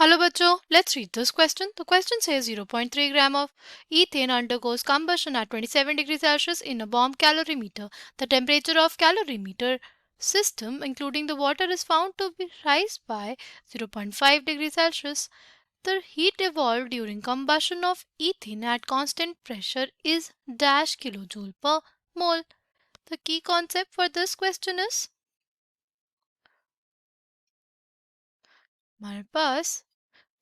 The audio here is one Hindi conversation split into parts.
Hello बच्चों, let's read this question. The question says 0.3 gram of ethane undergoes combustion at 27 degrees Celsius in a bomb calorimeter. The temperature of calorimeter system, including the water, is found to be rise by 0.5 degrees Celsius. The heat evolved during combustion of ethane at constant pressure is dash kilojoule per mole. The key concept for this question is हमारे पास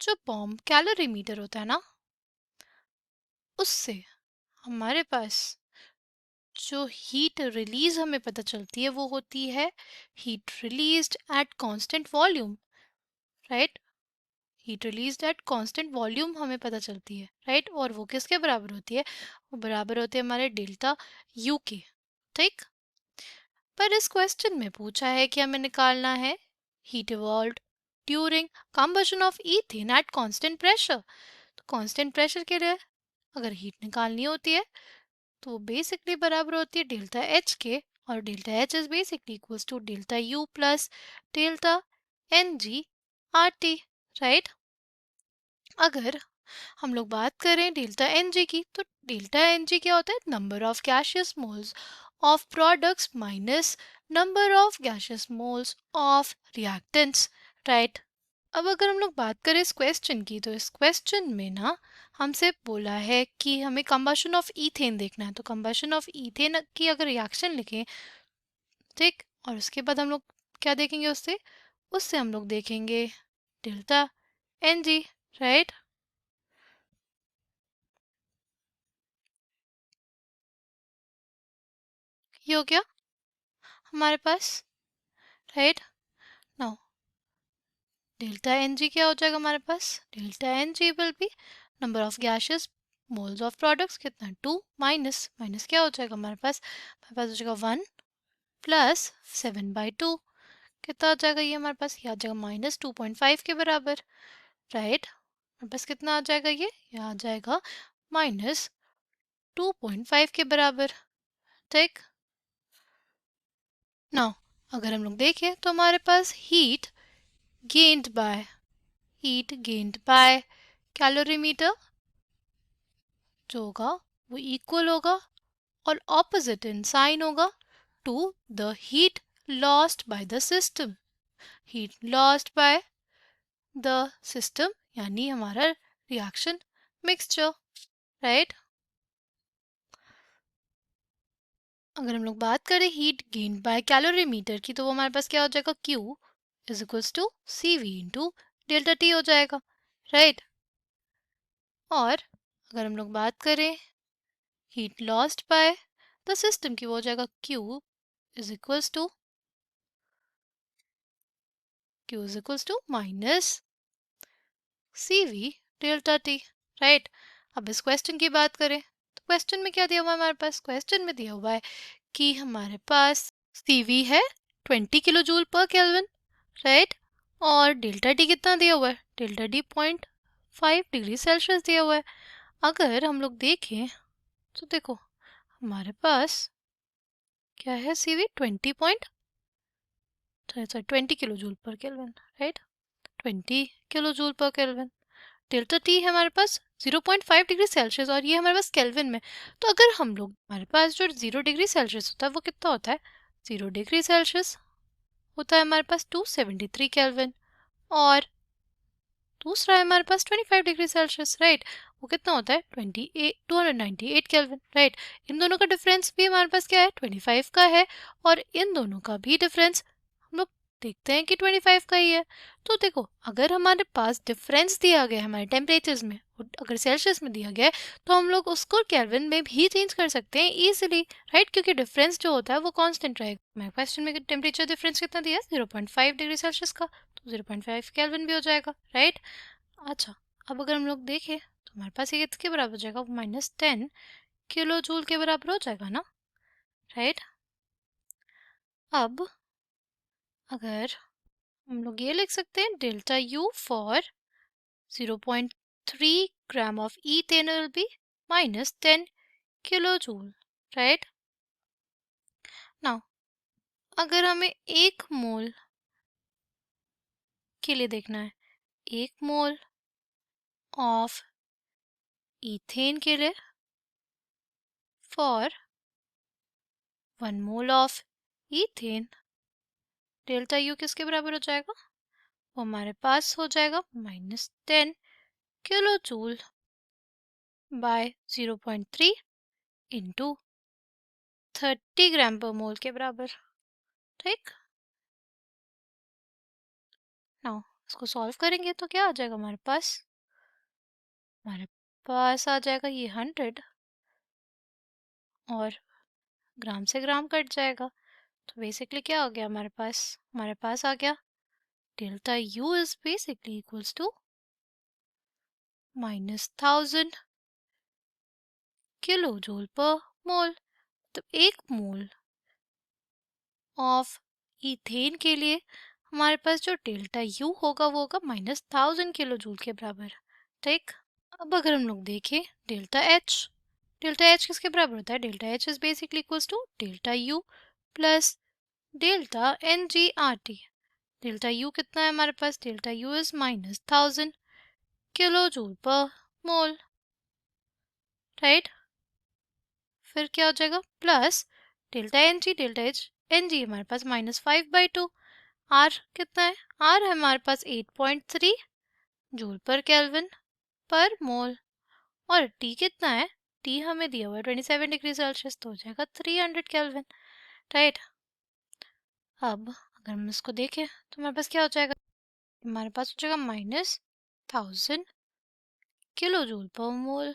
जो बॉम्ब कैलोरीमीटर होता है ना, उससे हमारे पास जो हीट रिलीज हमें पता चलती है वो होती है heat released at constant volume, right. Heat released at constant volume हमें पता चलती है, राइट। और वो किसके बराबर होती है? वो बराबर होते हैं हमारे डेल्टा यू के, ठीक। पर इस क्वेश्चन में पूछा है कि हमें निकालना है heat evolved during combustion of ethane at constant pressure. तो कांस्टेंट प्रेशर के लिए अगर हीट निकालनी होती है तो बेसिकली बराबर होती है डेल्टा एच के, और delta H is basically equals to delta U plus delta N G R T, right. अगर हम लोग बात करें डेल्टा एन जी की, तो डेल्टा एन जी क्या होता है? Number of gaseous moles of products minus number of gaseous moles of reactants, right. अब अगर हम लोग बात करें इस क्वेश्चन की, तो इस क्वेश्चन में ना हमसे बोला है कि हमें कंबशन ऑफ ईथेन देखना है। तो कंबशन ऑफ ईथेन की अगर रिएक्शन लिखें, ठीक, और उसके बाद हम लोग क्या देखेंगे? उससे उससे हम लोग देखेंगे डेल्टा एन जी, राइट। ये हो गया हमारे पास, right. Now delta N g क्या हो जाएगा हमारे पास? Delta N g will be number of gases moles of products, कितना? 2 माइनस माइनस क्या हो जाएगा हमारे पास? हो जाएगा 1 प्लस 7/2, कितना आ जाएगा ये हमारे पास? ये आ जाएगा -2.5 के बराबर, राइट। हमारे पास कितना आ जाएगा? ये आ जाएगा -2.5 के बराबर, ठीक। नाउ अगर हम लोग देखें तो हमारे पास हीट गेन्ड बाय कैलोरीमीटर जो होगा वो इक्वल होगा और ऑपोजिट इन साइन होगा to the heat lost by the system. Heat lost by the system यानी हमारा रिएक्शन मिक्सचर, राइट। अगर हम लोग बात करें हीट गेन्ड बाय कैलोरीमीटर की, तो वो हमारे पास क्या हो जाएगा? Q is equals to C V into delta T हो जाएगा, राइट। और अगर हम लोग बात करें heat lost by the system की, वो हो जाएगा Q is equals to minus C V delta T, right. अब इस क्वेश्चन की बात करें तो क्वेश्चन में क्या दिया हुआ है हमारे पास? क्वेश्चन में दिया हुआ है कि हमारे पास सी वी है 20 kilo joule per kelvin, right. और डेल्टा टी कितना दिया हुआ है? डेल्टा टी 0.5 डिग्री सेल्सियस दिया हुआ है। अगर हम लोग देखें तो देखो हमारे पास क्या है? C V 20 kilo joule per kelvin, right. 20 kilo joule per kelvin. Delta T है हमारे पास 0.5 डिग्री सेल्सियस और ये हमारे पास केल्विन में। तो अगर हम लोग हमारे पास जो 0 डिग्री सेल्सियस होता है वो कितना होता है? 0 डिग्री सेल्सियस होता है हमारे पास 273 केल्विन, और दूसरा है हमारे पास 25 डिग्री सेल्सियस, राइट। वो कितना होता है? 298 केल्विन, राइट। इन दोनों का डिफरेंस भी हमारे पास क्या है? 25 का है, और इन दोनों का भी डिफरेंस हम लोग देखते हैं कि 25 का ही है। तो देखो अगर हमारे पास डिफरेंस दिया गया है हमारे टेम्परेचर्स में, और अगर सेल्सियस में दिया गया है, तो हम लोग उसको केल्विन में भी चेंज कर सकते हैं इजीली, राइट, क्योंकि डिफरेंस जो होता है वो कांस्टेंट रहेगा। हमारे क्वेश्चन में टेम्परेचर डिफरेंस कितना दिया है? 0.5 डिग्री सेल्सियस का, तो 0.5 केल्विन भी हो जाएगा, राइट। अच्छा, अब अगर हम लोग देखें तो हमारे पास ये किसके बराबर हो जाएगा? वो -10 किलो जूल के बराबर हो जाएगा ना, राइट। अब अगर हम लोग ये लिख सकते हैं delta U for 0.3 gram of ethane will be -10 kilo joule, right. Now अगर हमें 1 मोल के लिए देखना है, 1 मोल ऑफ ईथेन के लिए for 1 mole of ethane, delta U किसके बराबर हो जाएगा? वो हमारे पास हो जाएगा -10 किलो जूल बाय 0.3 इंटू 30 ग्राम पर मोल के बराबर। ठीक, नाउ इसको सॉल्व करेंगे तो क्या आ जाएगा हमारे पास? हमारे पास आ जाएगा ये 100 और ग्राम से ग्राम कट जाएगा, तो बेसिकली क्या हो गया हमारे पास? हमारे पास आ गया delta U is basically equals to -1000 kilo joule per mole. तो 1 मोल ऑफ ईथेन के लिए हमारे पास जो डेल्टा यू होगा वो होगा -1000 किलो जूल के बराबर। ठीक, अब अगर हम लोग देखें डेल्टा एच किसके बराबर होता है? Delta H is basically equals to delta U plus delta N G R T. Delta U कितना है हमारे पास? Delta U is -1000 kilo joule per mole, right. फिर क्या हो जाएगा? Plus delta H n g हमारे पास -5/2। आर कितना है? आर है हमारे पास 8.3 जूल पर केल्विन पर मोल। और टी कितना है? टी हमें दिया हुआ है 27 डिग्री सेल्सियस, तो हो जाएगा 300 केल्विन, राइट। अब अगर हम इसको देखें तो हमारे पास क्या हो जाएगा? हमारे पास हो जाएगा -1000 kilo joule per mole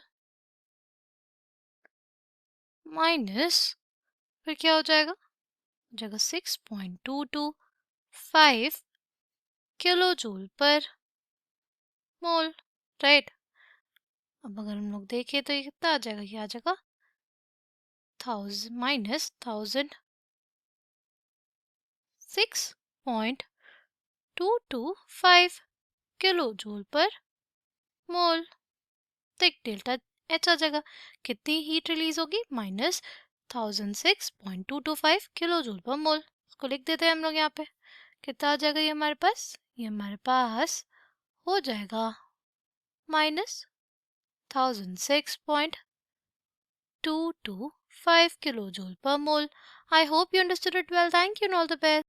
minus, फिर क्या हो जाएगा? हो जाएगा 6.225 kilo joule per mole, right. अब अगर हम लोग देखें तो ये कितना आ जाएगा? ये आ जाएगा -1000 6.225 किलो जूल पर मोल। तो एक डेल्टा एच आ जाएगा। कितनी हीट रिलीज होगी? -1006.225 किलो जूल पर मोल। इसको लिख देते हैं हम लोग यहाँ पे। कितना आ जाएगा ये हमारे पास? ये हमारे पास हो जाएगा -1006.225 kilo joule per mole. I hope you understood it well. Thank you and all the best.